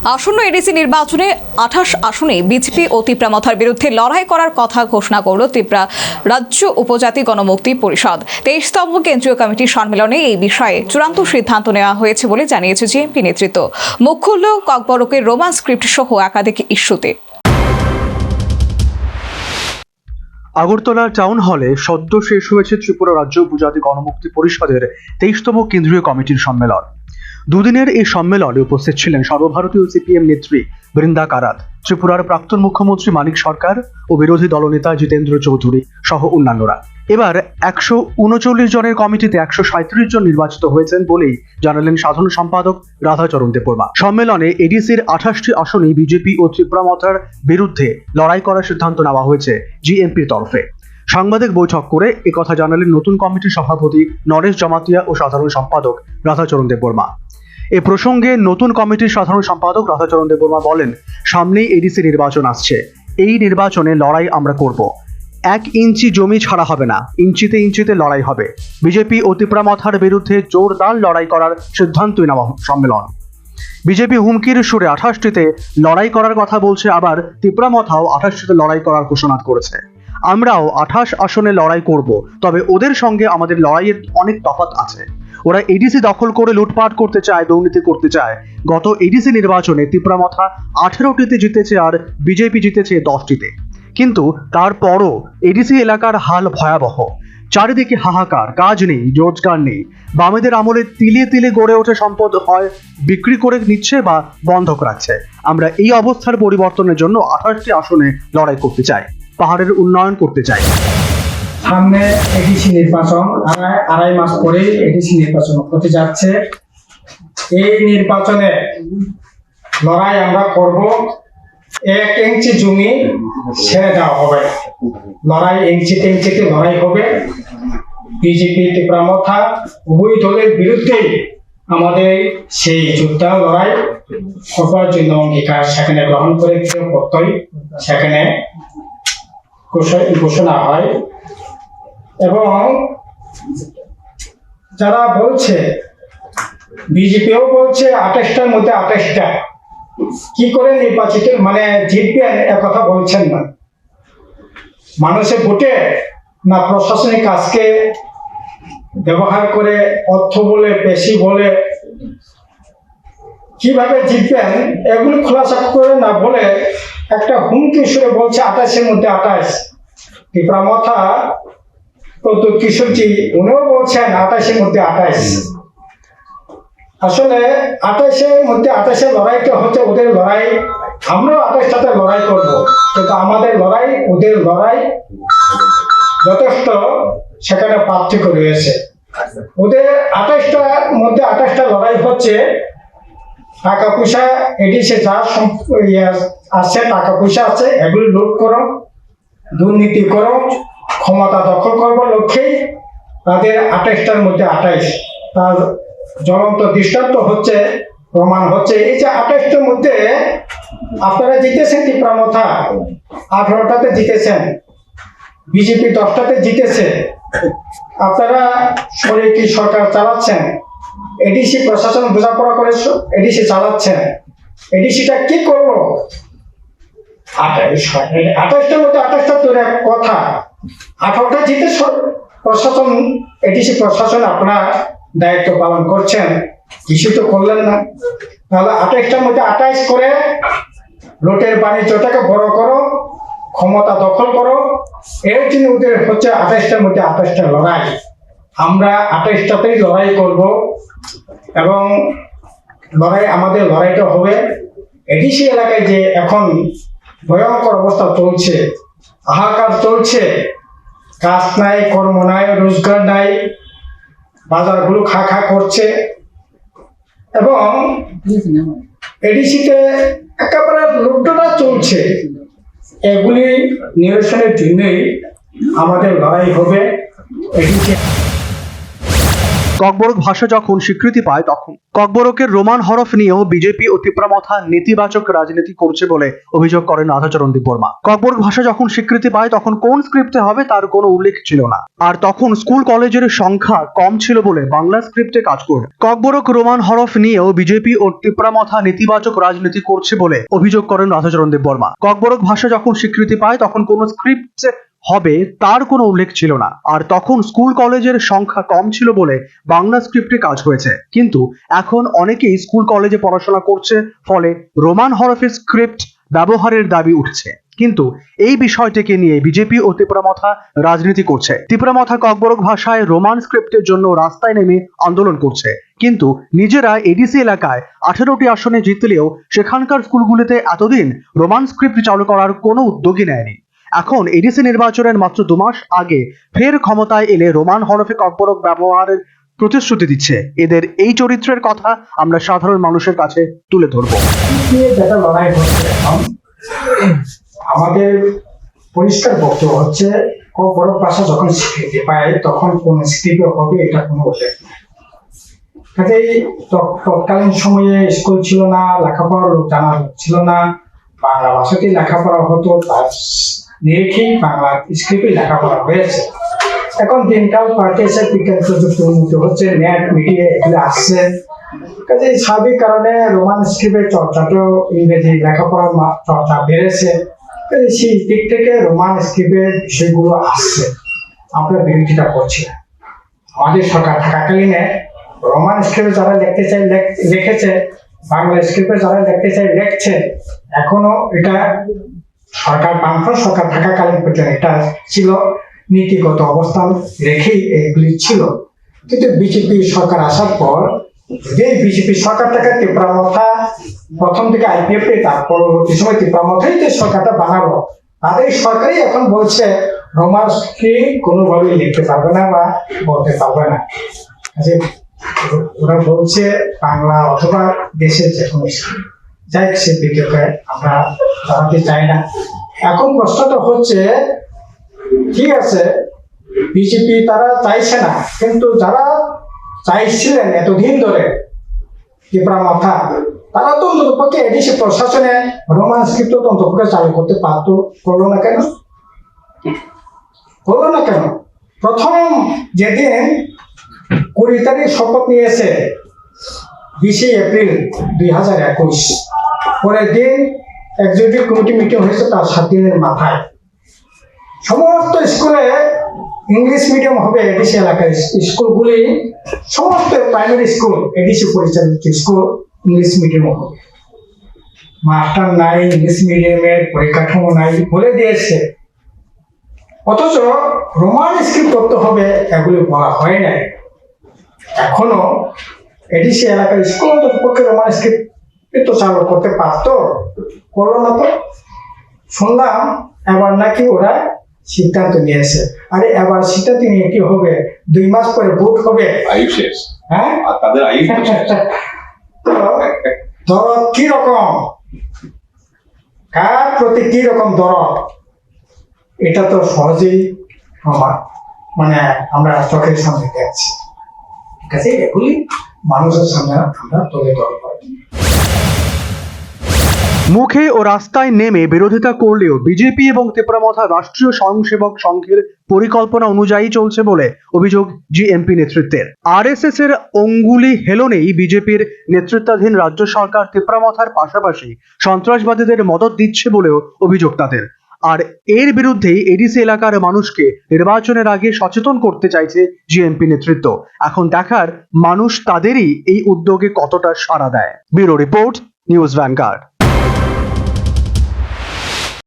আসন্ন এডিসি নির্বাচনে 28 আসনে বিজেপি ও তিপ্রামথার বিরুদ্ধে লড়াই করার কথা ঘোষণা করল ত্রিপুরা রাজ্য উপজাতি গণমুক্তি পরিষদ। 23তম কেন্দ্রীয় কমিটির সম্মেলনে এই বিষয়ে চূড়ান্ত সিদ্ধান্ত নেওয়া হয়েছে বলে জানিয়েছে জিএমপি নেতৃত্ব। মুখ খুলল ককবরকের রোমান স্ক্রিপ্ট সহ একাধিক ইস্যুতে। আগরতলা টাউন হলে সদ্য শেষ হয়েছে ত্রিপুরা রাজ্য উপজাতি গণমুক্তি পরিষদের 23তম কেন্দ্রীয় কমিটির সম্মেলন। দুদিনের এই সম্মেলনে উপস্থিত ছিলেন সর্বভারতীয় সিপিএম নেত্রী বৃন্দা কারাত, ত্রিপুরার প্রাক্তন মুখ্যমন্ত্রী মানিক সরকার ও বিরোধী দলনেতা জিতেন্দ্র চৌধুরী সহ অন্যান্যরা। এবার 139 জনের কমিটিতে 137 জন নির্বাচিত হয়েছেন বলেই জানালেন সাধারণ সম্পাদক রাধাচরণ দেববর্মা। সম্মেলনে এডিসির 28টি আসনে বিজেপি ও ত্রিপুরামথার বিরুদ্ধে লড়াই করার সিদ্ধান্ত নেওয়া হয়েছে জিএমপির তরফে। সাংবাদিক বৈঠক করে একথা জানালেন নতুন কমিটির সভাপতি নরেশ জমাতিয়া ও সাধারণ সম্পাদক রাধাচরণ দেববর্মা। এ প্রসঙ্গে নতুন কমিটির সাধারণ সম্পাদক রাধাচরণ দেববর্মা বলেন, সামনেই এডিসি নির্বাচন আসছে। এই নির্বাচনে লড়াই আমরা করব। 1 ইঞ্চি জমি ছাড়া হবে না, ইঞ্চিতে ইঞ্চিতে লড়াই হবে। বিজেপি ও তিপ্রামথার বিরুদ্ধে জোরদার লড়াই করার সিদ্ধান্তই নেওয়া সম্মেলন। বিজেপি হুমকির সুরে 28টিতে লড়াই করার কথা বলছে, আবার তিপ্রামথাও 28টিতে লড়াই করার ঘোষণা করেছে। আমরাও 28 আসনে লড়াই করব, তবে ওদের সঙ্গে আমাদের লড়াইয়ের অনেক তফাৎ আছে। ওরা এডিসি দখল করে লুটপাট করতে চায়, দুর্নীতি করতে চায়। গত এডিসি নির্বাচনে তিপ্রামথা 18টিতে জিতেছে আর বিজেপি জিতেছে 10টিতে। কিন্তু তারপরও এডিসি এলাকার হাল ভয়াবহ। চারিদিকে হাহাকার, কাজ নেই, রোজগার নেই। বামেদের আমলে তিলে তিলে গড়ে ওঠে সম্পদ হয় বিক্রি করে নিচ্ছে বা বন্ধক রাখছে। আমরা এই অবস্থার পরিবর্তনের জন্য 28টি আসনে লড়াই করতে চাই, পাহাড়ের উন্নয়ন করতে চাই। সামনে এডিসি নির্বাচন, আড়াই মাস পরে এডিসি নির্বাচন হতে যাচ্ছে। এই নির্বাচনে লড়াই আমরা করব। 1 ইঞ্চি জমি ছেড়ে দেওয়া হবে। লড়াই ইঞ্চিতে ইঞ্চিতে লড়াই হবে। বিজেপি তিপ্রামথা উভয় দলের বিরুদ্ধেই আমাদের সেই যুদ্ধ লড়াই করবার জন্য অঙ্গীকার সেখানে গ্রহণ করে প্রত্যয় সেখানে ঘোষণা হয়। এবং যারা বলছে, বিজেপিও বলছে 28টার মধ্যে 28টা কি করে নির্বাচিত মানে জিতবেন কথা বলছেন না। মানুষের ভোটে না প্রশাসনিক কাজকে ব্যবহার করে অর্থ বলে বেশি বলে কিভাবে জিতবেন এগুলো খোলাসা করে না বলে একটা হুমকি সুরে বলছে 28-এর মধ্যে 28। তিপ্রামথা প্রদ্যুৎ কিশোরজি উনিও বলছেন 28-এর মধ্যে 28। আসলে 28-এর মধ্যে 28-এর লড়াইটা হচ্ছে ওদের লড়াই। আমরাও 28টাতে লড়াই করব, কিন্তু আমাদের লড়াই ওদের লড়াই যথেষ্ট সেখানে পার্থক্য রয়েছে। ওদের 28টার মধ্যে 28টা লড়াই হচ্ছে টাকা পয়সা, এডিসে যা আছে টাকা পয়সা আছে এগুলি লুট করো, দুর্নীতি করো, ক্ষমতা দখল করবার লক্ষ্যেই তাদের 28টার মধ্যে 28। তার জ্বলন্ত দৃষ্টান্ত হচ্ছে, প্রমাণ হচ্ছে এই যে 28টার মধ্যে আপনারা জিতেছেন। তিপ্রামথা 18টাতে জিতেছেন, বিজেপি 10টাতে জিতেছে। আপনারা শরীরটি সরকার চালাচ্ছেন, এডিসি প্রশাসন বোঝাপড়া করে এডিসি চালাচ্ছেন। এডিসিটা কি করলো? 28টার মধ্যে 28টা তোর এক কথা, 18টা জিতে প্রশাসন এডিসি প্রশাসন আপনার দায়িত্ব পালন করছেন, কিছু তো করলেন না। তাহলে 28টার মধ্যে 28 করে লুটের বাণিজ্যটাকে বড় করো, ক্ষমতা দখল করো। এর জন্য ওদের হচ্ছে 28টার মধ্যে 28টা লড়াই। আমরা 28টাতেই লড়াই করব এবং আমাদের লড়াইটা হবে। এডিসি এলাকায় যে এখন ভয়ঙ্কর অবস্থা চলছে, হাহাকার চলছে, কাজ নাই, কর্ম নাই, রোজগার নাই, বাজারগুলো খা খা করছে এবং এডিসিতে একেবারে লুটটা চলছে। এগুলি নিরসনের জন্যই আমাদের লড়াই হবে। এডিসি ককবরক ভাষা যখন স্বীকৃতি পায় তখন ককবরকের রোমান হরফ নিয়েও বিজেপি ও তিপ্রামথা নেতিবাচক রাজনীতি করছে বলে অভিযোগ করেন রাধাচরণ দেববর্মা। ককবরক ভাষা যখন স্বীকৃতি পায় তখন কোন স্ক্রিপ্টে হবে তার কোনো উল্লেখ ছিল না, আর তখন স্কুল কলেজের সংখ্যা কম ছিল বলে বাংলা স্ক্রিপ্টে কাজ করে। ককবরক রোমান হরফ নিয়েও বিজেপি ও তিপ্রামথা নেতিবাচক রাজনীতি করছে বলে অভিযোগ করেন রাধাচরণ দেববর্মা। ককবরক ভাষা যখন স্বীকৃতি পায় তখন কোন স্ক্রিপ্ট হবে তার কোনো উল্লেখ ছিল না, আর তখন স্কুল কলেজের সংখ্যা কম ছিল বলে বাংলা স্ক্রিপ্টে কাজ হয়েছে। কিন্তু এখন অনেকেই স্কুল কলেজে পড়াশোনা করছে, ফলে রোমান হরফের স্ক্রিপ্ট ব্যবহারের দাবি উঠছে। কিন্তু এই বিষয়টিকে নিয়ে বিজেপি ও তিপ্রামথা রাজনীতি করছে। তিপ্রামথা ককবরক ভাষায় রোমান স্ক্রিপ্টের জন্য রাস্তায় নেমে আন্দোলন করছে, কিন্তু নিজেরা এডিসি এলাকায় 18টি আসনে জিতলেও সেখানকার স্কুলগুলিতে এতদিন রোমান স্ক্রিপ্ট চালু করার কোনো উদ্যোগই নেয়নি। এখন এডিসি নির্বাচনের মাত্র 2 মাস আগে ফের ক্ষমতায় এলে রোমান হরফে ককবরক ব্যবহারের প্রতিশ্রুতি দিচ্ছে। এদের এই চরিত্রের কথা আমরা সাধারণ মানুষের কাছে তুলে ধরবো। যেটা লড়াই হচ্ছে এখন, আমাদের পরিষ্কার বক্তব্য হচ্ছে ককবরক ভাষা যখন স্বীকৃতি পায় তখন কোন স্ক্রিপ্ট হবে এটা কোনো উল্লেখ নেই। কাজেই তৎকালীন সময়ে স্কুল ছিল না, লেখাপড়ার লোক জানার লোক ছিল না, বাংলা ভাষাতেই লেখাপড়া হতো, তার নিরিখেই বাংলা স্ক্রিপ্টে লেখাপড়া হয়েছে। এখন দিনকাল পাল্টেছে, বিজ্ঞান প্রযুক্তি উন্নতি হচ্ছে, নেট মিডিয়া এগুলো আসছে, কাজে স্বাভাবিক কারণে রোমান স্ক্রিপ্টের চর্চাটাও, ইংরেজি লেখাপড়ার চর্চা বেড়েছে, সেই দিক থেকে রোমান স্ক্রিপ্টের বিষয়গুলো আসছে। আমরা বিরোধিতা করছি না। আমাদের সরকার থাকাকালীনে রোমান স্ক্রিপ্টে যারা লিখতে চাই লিখেছে, বাংলা স্ক্রিপ্টে যারা লিখতে চাই লিখছে। এখনো এটা সরকার, বামফ্রন্ট সরকার থাকাকালীন পর্যন্ত এটা ছিল, নীতিগত অবস্থান রেখেই এগুলি ছিল। কিন্তু বিজেপি সরকার আসার পর যে বিজেপি সরকারটাকে তিপ্রামথা প্রথম থেকে আইপিএফ, তার পরবর্তী সময় তিপ্রামথাই যে সরকারটা বানাবো, তাদের সরকারই এখন বলছে রোমান স্ক্রিপ্ট কোনোভাবেই লিখতে পারবে না বা বলতে পারবে না। ওরা বলছে বাংলা অথবা দেশের যে কোনো স্ক্রিপ্ট, যাই সে বিজ্ঞাপনে আমরা জানাতে চাই না। এখন প্রশ্নটা হচ্ছে, ঠিক আছে বিজেপি তারা চাইছে না, কিন্তু যারা চাইছিলেন এতদিন ধরে তিপ্রামথা, তারা তো অন্তত পক্ষে এডিসি প্রশাসনে রোমান স্ক্রিপ্ট তো অন্তত পক্ষে চালু করতে পারত, করলো না কেন? প্রথম যেদিন 20 তারিখ শপথ নিয়েছে 20 এপ্রিল 2021, পরের দিন এক্সিকিউটিভ কমিটি মিটিং হয়েছে তার 7 দিনের মাথায়। সমস্ত স্কুলে ইংলিশ মিডিয়াম হবে, এডিসি এলাকার স্কুলগুলি, সমস্ত প্রাইমারি স্কুল এডিসি পরিচালিত স্কুল ইংলিশ মিডিয়াম হবে। মাস্টার নাই, ইংলিশ মিডিয়ামের পরিকাঠামো নাই বলে দিয়েছে, অথচ রোমান স্ক্রিপ্ট করতে হবে এগুলি বলা হয় নাই। এখনো এডিসি এলাকার স্কুল পক্ষে রোমান স্ক্রিপ্ট তো চালু করতে পারতো, করলো না তো। শুনলাম এবার নাকি ওরা সিদ্ধান্ত নিয়েছে। আরে এবার সিদ্ধান্ত নিয়ে কি হবে? 2 মাস পরে ভোট হবে, আয়ু শেষ। হ্যাঁ, আর তাদের আয়ু শেষ। দরদ কি রকম, কার প্রতি কি রকম দরদ, এটা তো সহজেই আমরা চোখের সামনে দেখছি। ঠিক আছে, এগুলি মানুষের সামনে আমরা তুলে ধরবো। মুখে ও রাস্তায় নেমে বিরোধিতা করলেও বিজেপি এবং তিপ্রামথা রাষ্ট্রীয় স্বয়ংসেবক সংঘের পরিকল্পনা অনুযায়ী চলছে বলে অভিযোগ জিএমপি নেতৃত্বের। আরএসএস এর অঙ্গুলি হেলনেই বিজেপির নেতৃত্বাধীন রাজ্য সরকার তিপ্রামথার পাশাপাশি সন্ত্রাসবাদীদের মদত দিচ্ছে বলেও অভিযোগ তাদের। আর এর বিরুদ্ধেই এডিসি এলাকার মানুষকে নির্বাচনের আগে সচেতন করতে চাইছে জিএমপি নেতৃত্ব। এখন দেখার মানুষ তাদেরই এই উদ্যোগে কতটা সাড়া দেয়। Bureau report, news vanguard.